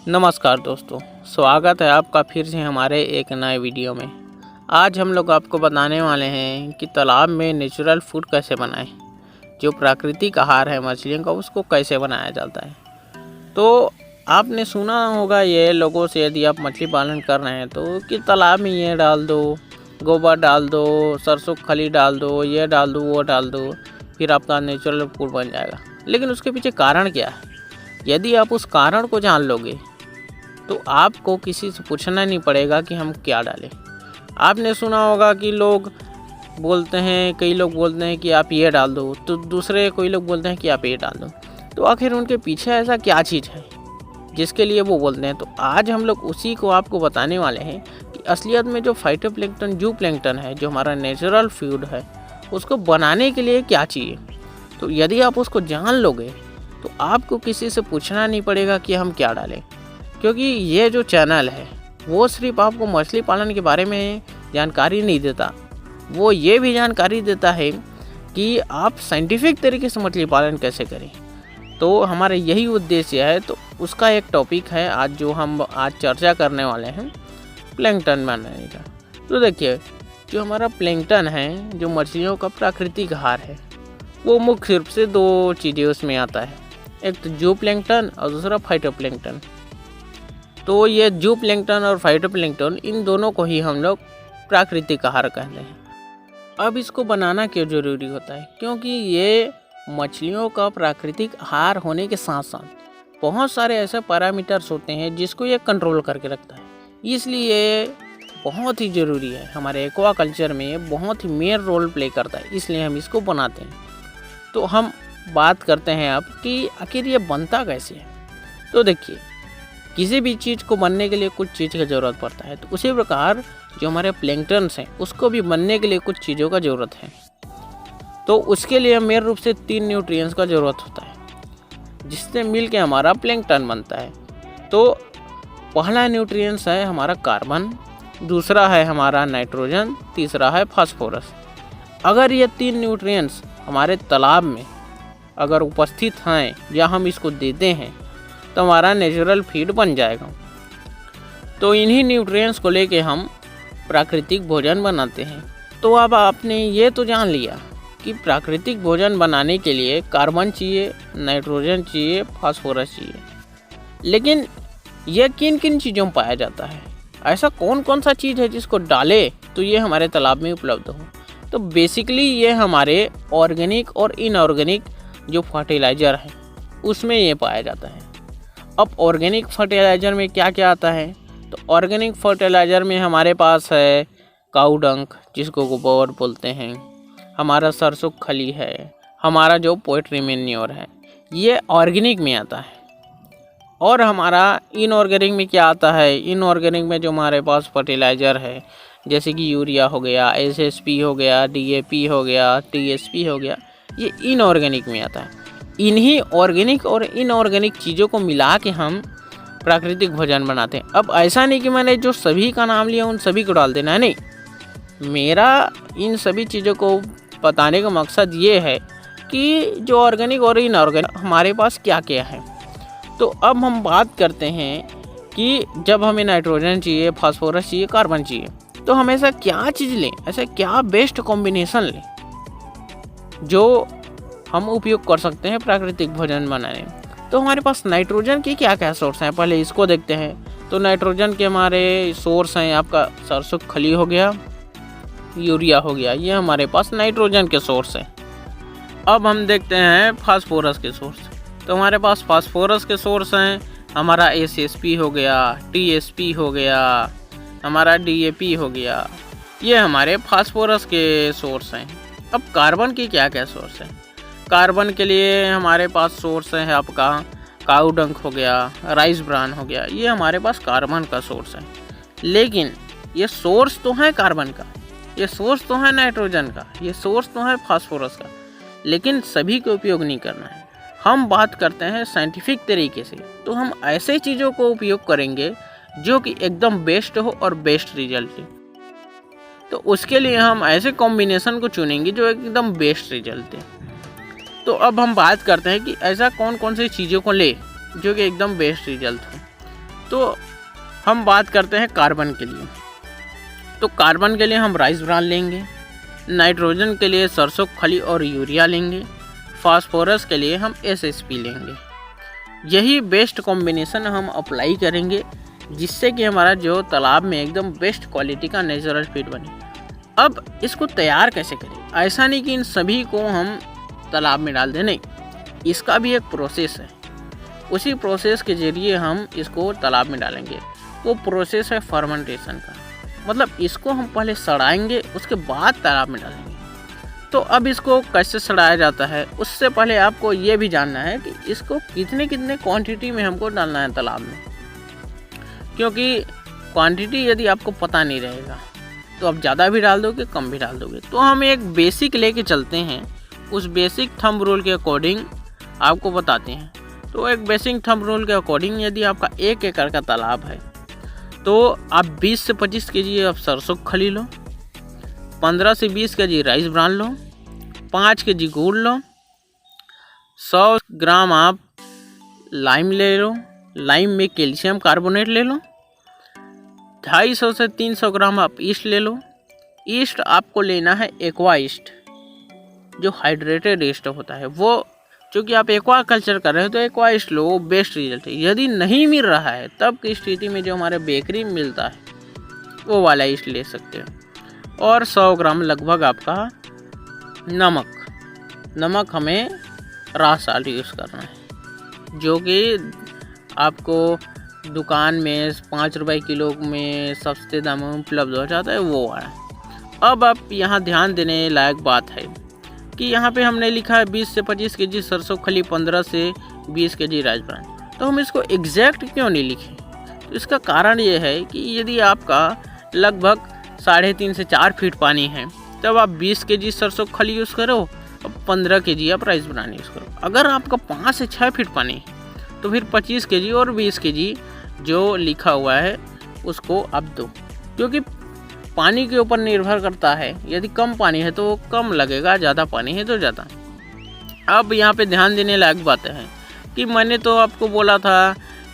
नमस्कार दोस्तों, स्वागत है आपका फिर से हमारे एक नए वीडियो में। आज हम लोग आपको बताने वाले हैं कि तालाब में नेचुरल फूड कैसे बनाएं। जो प्राकृतिक आहार है मछलियों का, उसको कैसे बनाया जाता है। तो आपने सुना होगा ये लोगों से, यदि आप मछली पालन कर रहे हैं तो, कि तालाब में ये डाल दो, गोबर डाल दो, सरसों खली डाल दो, ये डाल दो, वो डाल दो, फिर आपका नेचुरल फूड बन जाएगा। लेकिन उसके पीछे कारण क्या है? यदि आप उस कारण को जान लोगे तो आपको किसी से पूछना नहीं पड़ेगा कि हम क्या डालें। आपने सुना होगा कि लोग बोलते हैं, कई लोग बोलते हैं कि आप ये डाल दो, तो दूसरे कोई लोग बोलते हैं कि आप ये डाल दो। तो आखिर उनके पीछे ऐसा क्या चीज़ है जिसके लिए वो बोलते हैं? तो आज हम लोग उसी को आपको बताने वाले हैं कि असलियत में जो फाइटोप्लैंक्टन, जू प्लैंक्टन है, जो हमारा नेचुरल फूड है, उसको बनाने के लिए क्या चाहिए। तो यदि आप उसको जान लोगे तो आपको किसी से पूछना नहीं पड़ेगा कि हम क्या डालें, क्योंकि ये जो चैनल है वो सिर्फ आपको मछली पालन के बारे में जानकारी नहीं देता, वो ये भी जानकारी देता है कि आप साइंटिफिक तरीके से मछली पालन कैसे करें। तो हमारा यही उद्देश्य है। तो उसका एक टॉपिक है आज जो हम आज चर्चा करने वाले हैं, प्लैंक्टन बनाने का। तो देखिए, जो हमारा प्लैंक्टन है, जो मछलियों का प्राकृतिक आहार है, वो मुख्य रूप से दो चीज़ें उसमें आता है। एक तो जू प्लैंक्टन और दूसरा फाइटोप्लैंक्टन। तो ये जू प्लैंक्टन और फाइटोप्लैंक्टन, इन दोनों को ही हम लोग प्राकृतिक आहार कहते हैं। अब इसको बनाना क्यों ज़रूरी होता है? क्योंकि ये मछलियों का प्राकृतिक आहार होने के साथ साथ बहुत सारे ऐसे पैरामीटर्स होते हैं जिसको ये कंट्रोल करके रखता है। इसलिए बहुत ही ज़रूरी है, हमारे एक्वाकल्चर में बहुत ही मेन रोल प्ले करता है, इसलिए हम इसको बनाते हैं। तो हम बात करते हैं अब कि आखिर ये बनता कैसे है। तो देखिए, किसी भी चीज़ को बनने के लिए कुछ चीज़ की ज़रूरत पड़ता है, तो उसी प्रकार जो हमारे प्लैंक्टन्स हैं उसको भी बनने के लिए कुछ चीज़ों का ज़रूरत है। तो उसके लिए मेन रूप से 3 न्यूट्रिएंट्स का ज़रूरत होता है जिससे मिल के हमारा प्लैंक्टन बनता है। तो पहला न्यूट्रिएंट्स है हमारा कार्बन, दूसरा है हमारा नाइट्रोजन, तीसरा है फास्फोरस। अगर ये 3 न्यूट्रिएंट्स हमारे तालाब में अगर उपस्थित हैं या हम इसको देते हैं तो हमारा नेचुरल फीड बन जाएगा। तो इन्हीं न्यूट्रिएंट्स को लेके हम प्राकृतिक भोजन बनाते हैं। तो अब आपने ये तो जान लिया कि प्राकृतिक भोजन बनाने के लिए कार्बन चाहिए, नाइट्रोजन चाहिए, फास्फोरस चाहिए। लेकिन यह किन किन चीज़ों में पाया जाता है? ऐसा कौन कौन सा चीज़ है जिसको डाले तो ये हमारे तालाब में उपलब्ध हो? तो बेसिकली ये हमारे ऑर्गेनिक और इनऑर्गेनिक जो फर्टिलाइज़र है उसमें ये पाया जाता है। अब ऑर्गेनिक फर्टिलाइज़र में क्या क्या आता है? तो ऑर्गेनिक फर्टिलाइज़र में हमारे पास है काऊ डंक, जिसको गोबर बोलते हैं, हमारा सरसों खली है, हमारा जो पोल्ट्री मैन्योर है, ये ऑर्गेनिक में आता है। और हमारा इनऑर्गेनिक में क्या आता है? इनऑर्गेनिक में जो हमारे पास फर्टिलाइज़र है, जैसे कि यूरिया हो गया, एसएसपी हो गया, डीएपी हो गया, टीएसपी हो गया, ये इनऑर्गेनिक में आता है। इन्हीं ऑर्गेनिक और इनऑर्गेनिक चीज़ों को मिला के हम प्राकृतिक भोजन बनाते हैं। अब ऐसा नहीं कि मैंने जो सभी का नाम लिया उन सभी को डाल देना है, नहीं। मेरा इन सभी चीज़ों को बताने का मकसद ये है कि जो ऑर्गेनिक और इनऑर्गेनिक हमारे पास क्या क्या है। तो अब हम बात करते हैं कि जब हमें नाइट्रोजन चाहिए, फास्फोरस चाहिए, कार्बन चाहिए, तो हम ऐसा क्या चीज़ लें, ऐसा क्या बेस्ट कॉम्बिनेशन लें जो हम उपयोग कर सकते हैं प्राकृतिक भोजन बनाने में। तो हमारे पास नाइट्रोजन के क्या क्या सोर्स हैं, पहले इसको देखते हैं। तो नाइट्रोजन के हमारे सोर्स हैं आपका सरसों खली हो गया, यूरिया हो गया, ये हमारे पास नाइट्रोजन के सोर्स हैं। अब हम देखते हैं फास्फोरस के सोर्स। तो हमारे पास फास्फोरस के सोर्स हैं, हमारा एसएसपी हो गया, टीएसपी हो गया, हमारा डीएपी हो गया, ये हमारे फास्फोरस के सोर्स हैं। अब कार्बन की क्या क्या सोर्स हैं? कार्बन के लिए हमारे पास सोर्स है आपका काऊ डंक हो गया, राइस ब्रान हो गया, ये हमारे पास कार्बन का सोर्स है। लेकिन ये सोर्स तो है कार्बन का, ये सोर्स तो है नाइट्रोजन का, ये सोर्स तो है फास्फोरस का, लेकिन सभी को उपयोग नहीं करना है। हम बात करते हैं साइंटिफिक तरीके से। तो हम ऐसे चीज़ों को उपयोग करेंगे जो कि एकदम बेस्ट हो और बेस्ट रिजल्ट दे। तो उसके लिए हम ऐसे कॉम्बिनेशन को चुनेंगे जो एकदम बेस्ट रिजल्ट दे। तो अब हम बात करते हैं कि ऐसा कौन कौन सी चीज़ों को ले जो कि एकदम बेस्ट रिजल्ट हो। तो हम बात करते हैं कार्बन के लिए। तो कार्बन के लिए हम राइस ब्रान लेंगे, नाइट्रोजन के लिए सरसों खली और यूरिया लेंगे, फास्फोरस के लिए हम SSP लेंगे। यही बेस्ट कॉम्बिनेशन हम अप्लाई करेंगे जिससे कि हमारा जो तालाब में एकदम बेस्ट क्वालिटी का नेचुरल फीड बने। अब इसको तैयार कैसे करें? ऐसा नहीं कि इन सभी को हम तालाब में डाल दें, नहीं, इसका भी एक प्रोसेस है। उसी प्रोसेस के ज़रिए हम इसको तालाब में डालेंगे। वो प्रोसेस है फर्मेंटेशन का, मतलब इसको हम पहले सड़ाएंगे, उसके बाद तालाब में डालेंगे। तो अब इसको कैसे सड़ाया जाता है, उससे पहले आपको ये भी जानना है कि इसको कितने कितने क्वांटिटी में हमको डालना है तालाब में, क्योंकि क्वांटिटी यदि आपको पता नहीं रहेगा तो आप ज़्यादा भी डाल दोगे, कम भी डाल दोगे। तो हम एक बेसिक लेके चलते हैं, उस बेसिक थंब रूल के अकॉर्डिंग आपको बताते हैं। तो एक बेसिक थंब रूल के अकॉर्डिंग यदि आपका 1 एकड़ का तालाब है तो आप 20 से 25 केजी आप सरसों खली लो, 15 से 20 केजी राइस ब्रान लो, 5 केजी गुड़ लो, 100 ग्राम आप लाइम ले लो, लाइम में कैल्शियम कार्बोनेट ले लो, 250 से 300 ग्राम आप ईस्ट ले लो। ईस्ट आपको लेना है एक्वा ईस्ट, जो हाइड्रेटेड ईस्ट होता है वो, क्योंकि आप एक्वा कल्चर कर रहे हो तो एक्वा ईस्ट लो, वो बेस्ट रिजल्ट है। यदि नहीं मिल रहा है तब की स्थिति में जो हमारे बेकरी में मिलता है वो वाला ईस्ट ले सकते हैं। और 100 ग्राम लगभग आपका नमक हमें राह साल यूज़ करना है, जो कि आपको दुकान में 5 रुपए किलो में सस्ते दामों में उपलब्ध हो जाता है, वो वाला। अब आप यहाँ ध्यान देने लायक बात है कि यहाँ पे हमने लिखा है 20 से 25 केजी सरसों खली, 15 से 20 केजी राइस ब्रान। तो हम इसको एग्जैक्ट क्यों नहीं लिखे? तो इसका कारण ये है कि यदि आपका लगभग 3.5 से 4 फीट पानी है तब आप 20 केजी सरसों खली यूज़ करो और 15 केजी आप राइस ब्रान यूज़ करो। अगर आपका 5 से 6 फीट पानी है तो फिर 25 केजी और 20 केजी जो लिखा हुआ है उसको आप दो, क्योंकि पानी के ऊपर निर्भर करता है। यदि कम पानी है तो कम लगेगा, ज़्यादा पानी है तो ज़्यादा। अब यहाँ पे ध्यान देने लायक बातें हैं कि मैंने तो आपको बोला था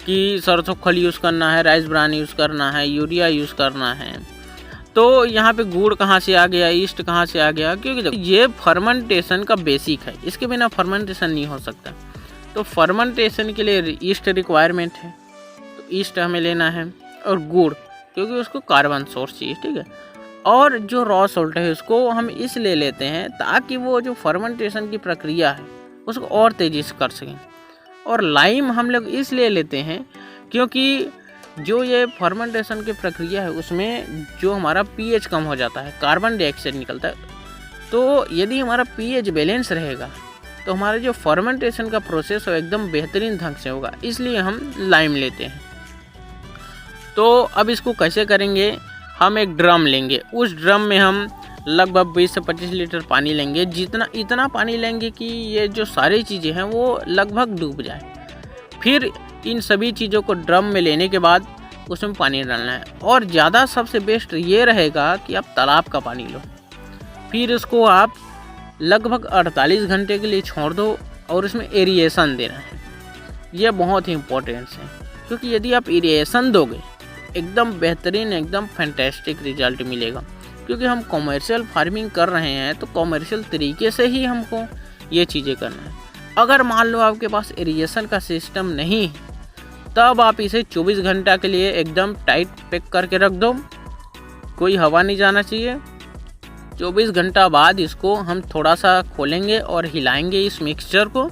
कि सरसों खली यूज़ करना है, राइस ब्रान यूज़ करना है, यूरिया यूज़ करना है। तो यहाँ पे गुड़ कहाँ से आ गया, ईस्ट कहाँ से आ गया? क्योंकि ये फर्मेंटेशन का बेसिक है, इसके बिना फर्मेंटेशन नहीं हो सकता। तो फर्मेंटेशन के लिए ईस्ट रिक्वायरमेंट है, तो ईस्ट हमें लेना है, और गुड़ क्योंकि उसको कार्बन सोर्स चाहिए, ठीक है। और जो रॉ सॉल्ट है उसको हम इसलिए लेते हैं ताकि वो जो फर्मेंटेशन की प्रक्रिया है उसको और तेज़ी से कर सकें। और लाइम हम लोग इसलिए लेते हैं क्योंकि जो ये फर्मेंटेशन की प्रक्रिया है उसमें जो हमारा pH कम हो जाता है, कार्बन डाइऑक्साइड निकलता है। तो यदि हमारा pH बैलेंस रहेगा तो हमारा जो फर्मेंटेशन का प्रोसेस है एकदम बेहतरीन ढंग से होगा, इसलिए हम लाइम लेते हैं। तो अब इसको कैसे करेंगे? हम एक ड्रम लेंगे, उस ड्रम में हम लगभग 20 से 25 लीटर पानी लेंगे। इतना पानी लेंगे कि ये जो सारी चीज़ें हैं वो लगभग डूब जाए। फिर इन सभी चीज़ों को ड्रम में लेने के बाद उसमें पानी डालना है, और ज़्यादा सबसे बेस्ट ये रहेगा कि आप तालाब का पानी लो। फिर उसको आप लगभग 48 घंटे के लिए छोड़ दो और उसमें एरिएशन देना है। ये बहुत ही इम्पोर्टेंट है, क्योंकि यदि आप एरिएशन दोगे एकदम बेहतरीन, एकदम फैंटास्टिक रिजल्ट मिलेगा। क्योंकि हम कॉमर्शियल फार्मिंग कर रहे हैं तो कॉमर्शियल तरीके से ही हमको ये चीज़ें करना है। अगर मान लो आपके पास एरिएशन का सिस्टम नहीं है तब आप इसे 24 घंटा के लिए एकदम टाइट पैक करके रख दो, कोई हवा नहीं जाना चाहिए। 24 घंटा बाद इसको हम थोड़ा सा खोलेंगे और हिलाएंगे इस मिक्सचर को,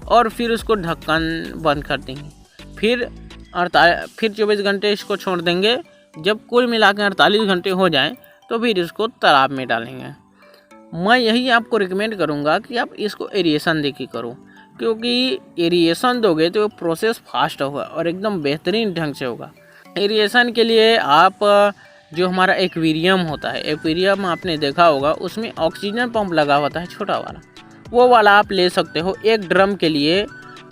और फिर उसको ढक्कन बंद कर देंगे। फिर 24 घंटे इसको छोड़ देंगे। जब कुल मिलाकर 48 घंटे हो जाएं तो फिर इसको तालाब में डालेंगे। मैं यही आपको रिकमेंड करूंगा कि आप इसको एरिएशन देके करो, क्योंकि एरिएशन दोगे तो प्रोसेस फास्ट होगा और एकदम बेहतरीन ढंग से होगा। एरिएशन के लिए आप जो हमारा एक्वेरियम होता है, एक्वेरियम आपने देखा होगा, उसमें ऑक्सीजन पंप लगा होता है छोटा वाला, वो वाला आप ले सकते हो। एक ड्रम के लिए,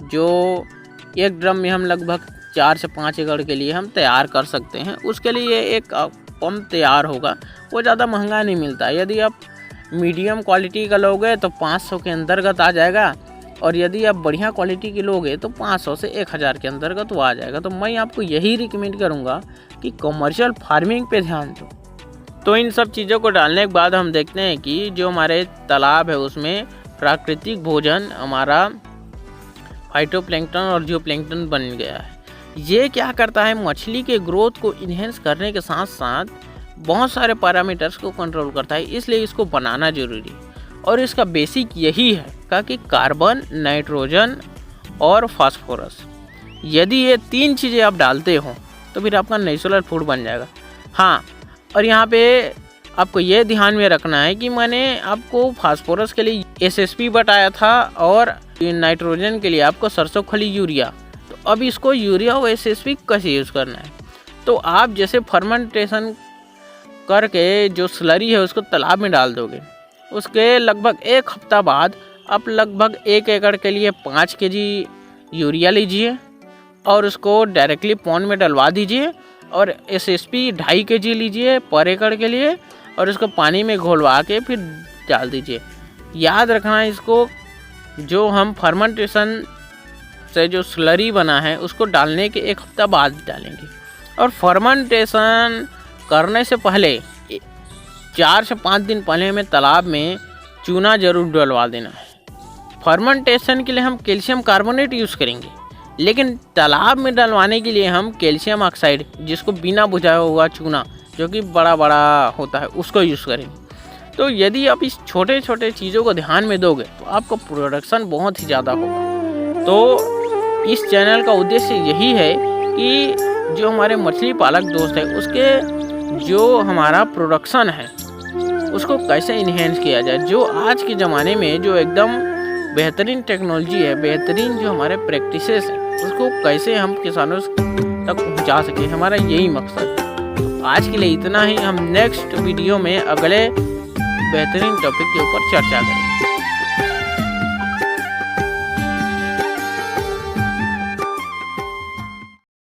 जो एक ड्रम में हम लगभग 4 से 5 एकड़ के लिए हम तैयार कर सकते हैं। उसके लिए एक पंप तैयार होगा, वो ज़्यादा महंगा नहीं मिलता। यदि आप मीडियम क्वालिटी का लोगे तो 500 के अंतर्गत आ जाएगा। और यदि आप बढ़िया क्वालिटी के लोगे तो 500 से 1000 के अंदर का तो आ जाएगा। तो मैं आपको यही रिकमेंड करूँगा कि कमर्शियल फार्मिंग पे ध्यान दो। तो इन सब चीज़ों को डालने के बाद हम देखते हैं कि जो हमारे तालाब है उसमें प्राकृतिक भोजन हमारा फाइटोप्लैंक्टन और ज़ूप्लैंक्टन बन गया है। ये क्या करता है, मछली के ग्रोथ को इन्हेंस करने के साथ साथ बहुत सारे पैरामीटर्स को कंट्रोल करता है, इसलिए इसको बनाना जरूरी है। और इसका बेसिक यही है कि कार्बन, नाइट्रोजन और फास्फोरस, यदि ये 3 चीज़ें आप डालते हो तो फिर आपका नेचुरल फूड बन जाएगा। हाँ, और यहाँ पे आपको ये ध्यान में रखना है कि मैंने आपको फास्फोरस के लिए SSP बताया था और नाइट्रोजन के लिए आपको सरसों खली यूरिया। तो अब इसको यूरिया और SSP कैसे यूज़ करना है, तो आप जैसे फर्मेंटेशन करके जो स्लरी है उसको तालाब में डाल दोगे, उसके लगभग 1 हफ्ता बाद आप लगभग 1 एकड़ के लिए 5 kg यूरिया लीजिए और उसको डायरेक्टली पॉन्ड में डलवा दीजिए और SSP 2.5 kg लीजिए पर एकड़ के लिए और उसको पानी में घोलवा के फिर डाल दीजिए। याद रखना, इसको जो हम फर्मेंटेशन से जो स्लरी बना है उसको डालने के 1 हफ्ता बाद डालेंगे। और फर्मेंटेशन करने से पहले 4 से 5 दिन पहले हमें तालाब में चूना जरूर डलवा देना है। फर्मेंटेशन के लिए हम कैल्शियम कार्बोनेट यूज़ करेंगे, लेकिन तालाब में डलवाने के लिए हम कैल्शियम ऑक्साइड, जिसको बिना बुझाया हुआ चूना जो कि बड़ा बड़ा होता है, उसको यूज़ करेंगे। तो यदि आप इस छोटे छोटे चीज़ों को ध्यान में दोगे तो आपका प्रोडक्शन बहुत ही ज़्यादा होगा। तो इस चैनल का उद्देश्य यही है कि जो हमारे मछली पालक दोस्त है उसके जो हमारा प्रोडक्शन है उसको कैसे इन्हेंस किया जाए। जो आज के ज़माने में जो एकदम बेहतरीन टेक्नोलॉजी है, बेहतरीन जो हमारे प्रैक्टिसेस हैं, उसको कैसे हम किसानों तक पहुंचा सके, हमारा यही मकसद है। तो आज के लिए इतना ही। हम नेक्स्ट वीडियो में अगले बेहतरीन टॉपिक के ऊपर चर्चा करेंगे।